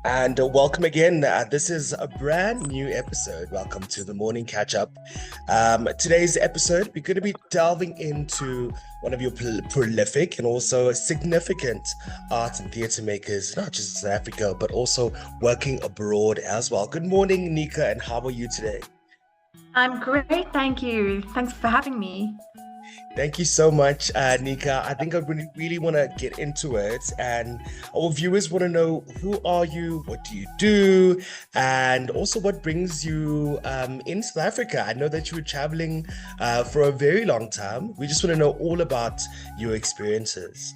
And welcome again. This is a brand new episode. Welcome to the morning catch up. Today's episode, we're going to be delving into one of your prolific and also significant art and theatre makers, not just in South Africa, but also working abroad as well. Good morning, Nika, and how are you today? I'm great, thank you. Thanks for having me. Thank you so much, Nika. I think I really want to get into it, and our viewers want to know who are you, what do you do, and also what brings you in South Africa. I know that you were traveling for a very long time. We just want to know all about your experiences.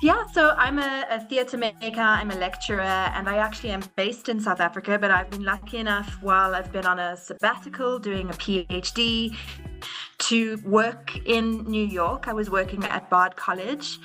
Yeah, so I'm a theatre maker, I'm a lecturer, and I actually am based in South Africa, but I've been lucky enough while I've been on a sabbatical doing a PhD to work in New York. I was working at Bard College,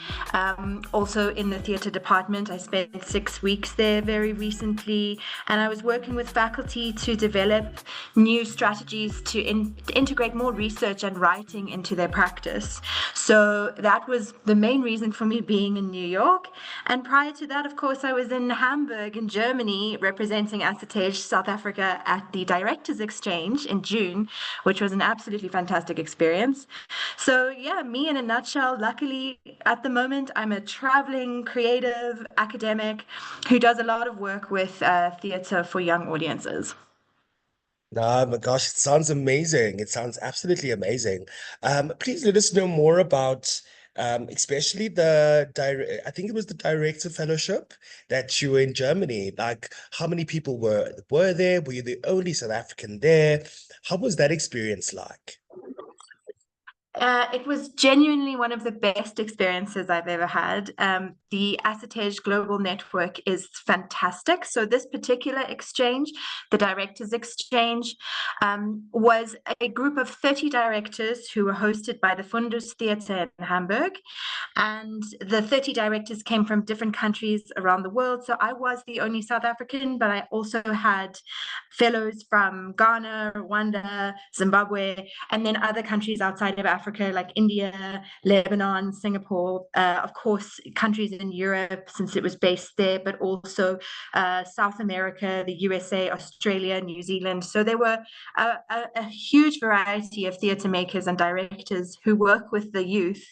also in the theatre department. I spent 6 weeks there very recently, and I was working with faculty to develop new strategies to integrate more research and writing into their practice. So that was the main reason for me being in New York. And prior to that, of course, I was in Hamburg in Germany representing Acetage South Africa at the Directors Exchange in June, which was an absolutely fantastic experience. So yeah, me in a nutshell. Luckily, at the moment, I'm a traveling creative academic who does a lot of work with theatre for young audiences. Oh my gosh, it sounds amazing. It sounds absolutely amazing. Please let us know more about, especially I think it was the director fellowship that you were in Germany. Like, how many people were there? Were you the only South African there? How was that experience like? It was genuinely one of the best experiences I've ever had. The Acetage Global Network is fantastic. So this particular exchange, the Directors Exchange, was a group of 30 directors who were hosted by the Fundus Theatre in Hamburg. And the 30 directors came from different countries around the world. So I was the only South African, but I also had fellows from Ghana, Rwanda, Zimbabwe, and then other countries outside of Africa like India, Lebanon, Singapore, of course, countries in Europe since it was based there, but also South America, the USA, Australia, New Zealand. So there were a huge variety of theatre makers and directors who work with the youth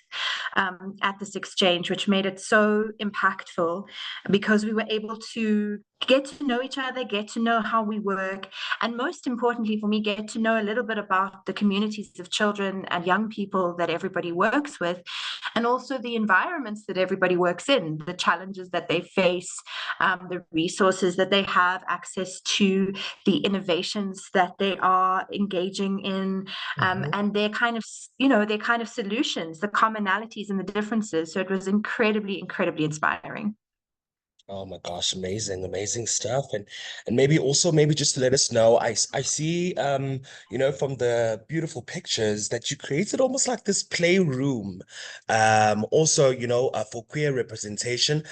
at this exchange, which made it so impactful because we were able to get to know each other, get to know how we work, and most importantly for me, get to know a little bit about the communities of children and young people that everybody works with, and also the environments that everybody works in, the challenges that they face, the resources that they have access to, the innovations that they are engaging in, and their kind of, their kind of solutions, the commonalities and the differences. So it was incredibly, incredibly inspiring. Oh my gosh, amazing, amazing stuff. And maybe also maybe just to let us know, I see from the beautiful pictures that you created almost like this playroom. Also, for queer representation.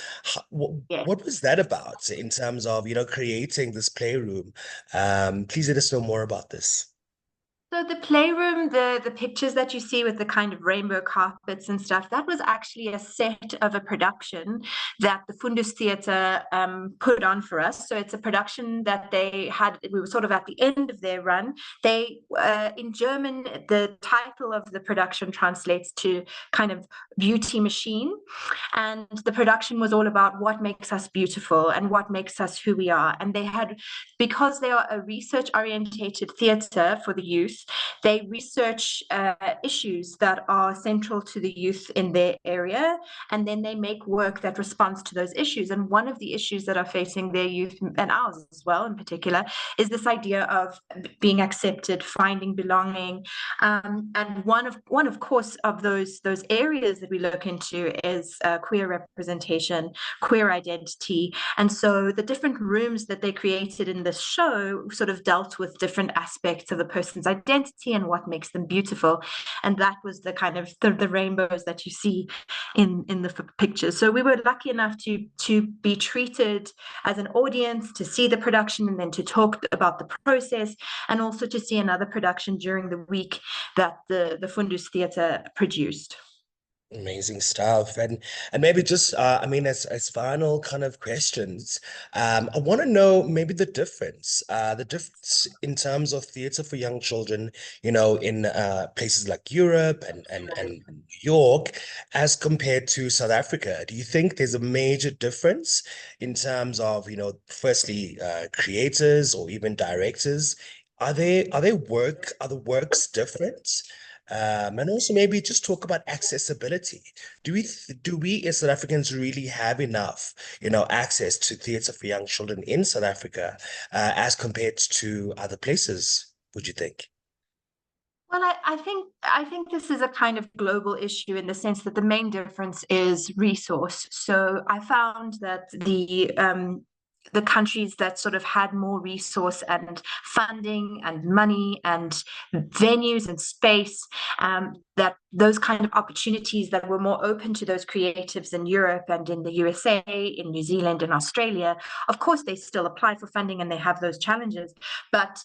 Yeah. What was that about in terms of, creating this playroom? Please let us know more about this. So the playroom, the pictures that you see with the kind of rainbow carpets and stuff, that was actually a set of a production that the Fundus Theatre put on for us. So it's a production that they had. We were sort of at the end of their run. They, in German, the title of the production translates to kind of beauty machine, and the production was all about what makes us beautiful and what makes us who we are. And they had, because they are a research orientated theatre for the youth, they research issues that are central to the youth in their area, and then they make work that responds to those issues. And one of the issues that are facing their youth, and ours as well in particular, is this idea of being accepted, finding belonging. And one of course of those areas that we look into is queer representation, queer identity. And so the different rooms that they created in this show sort of dealt with different aspects of a person's identity and what makes them beautiful. And that was the kind of the rainbows that you see in the pictures. So we were lucky enough to be treated as an audience, to see the production and then to talk about the process, and also to see another production during the week that the Fundus Theatre produced. Amazing stuff. And maybe just I mean as final kind of questions, I want to know maybe the difference in terms of theater for young children, in places like Europe and New York as compared to South Africa. Do you think there's a major difference in terms of, firstly, creators or even directors? Are the works different? And also maybe just talk about accessibility. Do we as South Africans really have enough, access to theatre for young children in South Africa, as compared to other places, would you think? Well, I think this is a kind of global issue in the sense that the main difference is resource. So I found that the countries that sort of had more resource and funding and money and venues and space, that those kind of opportunities that were more open to those creatives in Europe and in the USA, in New Zealand and Australia, of course they still apply for funding and they have those challenges, but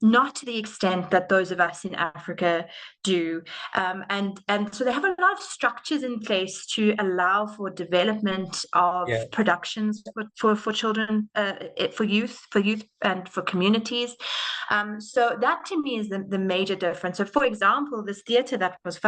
not to the extent that those of us in Africa do. And so they have a lot of structures in place to allow for development of Yeah. productions for children, for youth and for communities. So that to me is the major difference. So for example, this theatre that was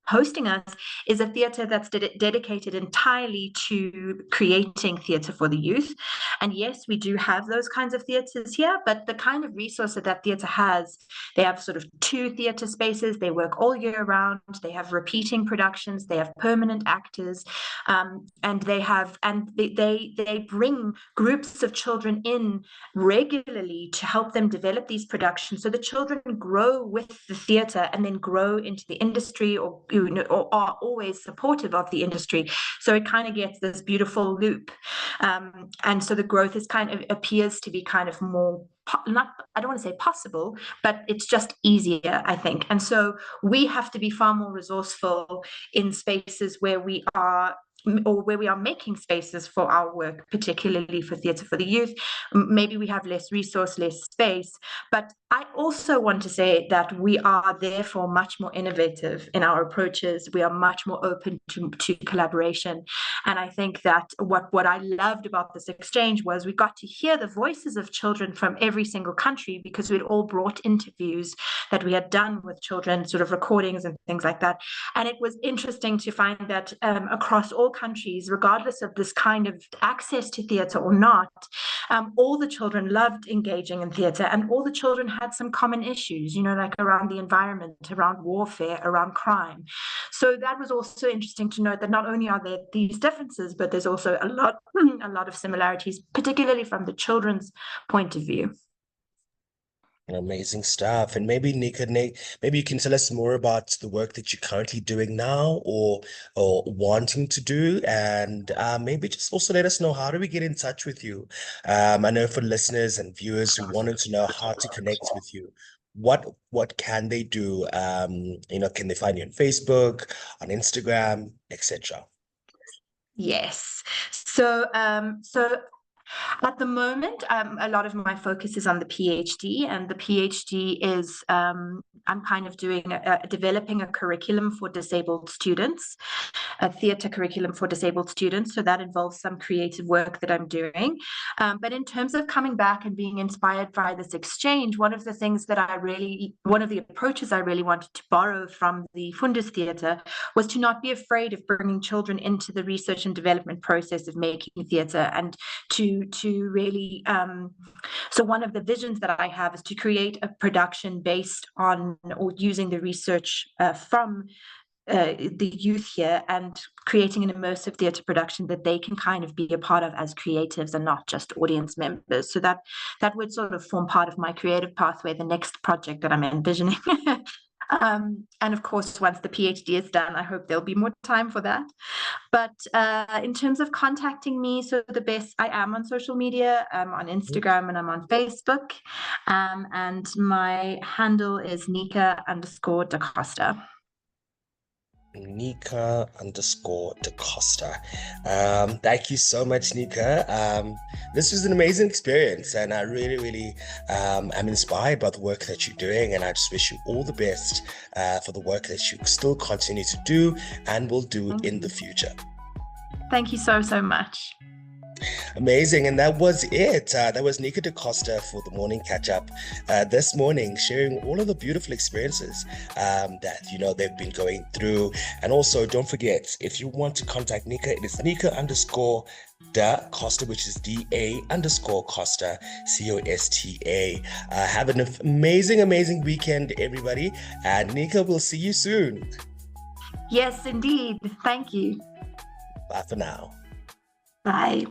hosting us is a theatre that's dedicated entirely to creating theatre for the youth. And yes, we do have those kinds of theatres here, but the kind of resource that theatre has, they have sort of two theatre spaces. They work all year round. They have repeating productions. They have permanent actors, and they bring groups of children in regularly to help them develop these productions. So the children grow with the theatre and then grow into the industry, or are always supportive of the industry. So it kind of gets this beautiful loop. And so the growth is kind of appears to be kind of more, not, I don't want to say possible, but it's just easier, I think. And so we have to be far more resourceful in spaces where we are, or where we are making spaces for our work, particularly for theatre for the youth. Maybe we have less resource, less space, but I also want to say that we are therefore much more innovative in our approaches. We are much more open to collaboration. And I think that what I loved about this exchange was we got to hear the voices of children from every single country, because we'd all brought interviews that we had done with children, sort of recordings and things like that. And it was interesting to find that across all countries, regardless of this kind of access to theatre or not, all the children loved engaging in theatre, and all the children had some common issues, like around the environment, around warfare, around crime. So that was also interesting to note that not only are there these differences, but there's also a lot of similarities, particularly from the children's point of view. Amazing stuff. And maybe maybe you can tell us more about the work that you're currently doing now, or wanting to do, and maybe just also let us know, how do we get in touch with you? I know for listeners and viewers who wanted to know how to connect with you, what can they do? Can they find you on Facebook, on Instagram, etc.? Yes. So at the moment, a lot of my focus is on the PhD, and the PhD is I'm kind of developing a curriculum for disabled students, a theatre curriculum for disabled students. So that involves some creative work that I'm doing. But in terms of coming back and being inspired by this exchange, one of the approaches I really wanted to borrow from the Fundus Theatre was to not be afraid of bringing children into the research and development process of making theatre, and to really so one of the visions that I have is to create a production based on or using the research from the youth here, and creating an immersive theatre production that they can kind of be a part of as creatives and not just audience members. So that would sort of form part of my creative pathway, the next project that I'm envisioning. And of course, once the PhD is done, I hope there'll be more time for that. But in terms of contacting me, so the best, I am on social media. I'm on Instagram and I'm on Facebook. And my handle is Neka_Da Costa. Neka Da Costa. Thank you so much, Nika. This was an amazing experience, and I really am inspired by the work that you're doing. And I just wish you all the best for the work that you still continue to do and will do Thank in you. the future. Thank you so much. Amazing. And that was it. That was Neka Da Costa for the morning catch up this morning, sharing all of the beautiful experiences that, they've been going through. And also, don't forget, if you want to contact Nika, it is Nika_Da Costa, which is DA_Costa, COSTA. Have an amazing weekend, everybody. And Nika, we'll see you soon. Yes, indeed. Thank you. Bye for now. Bye.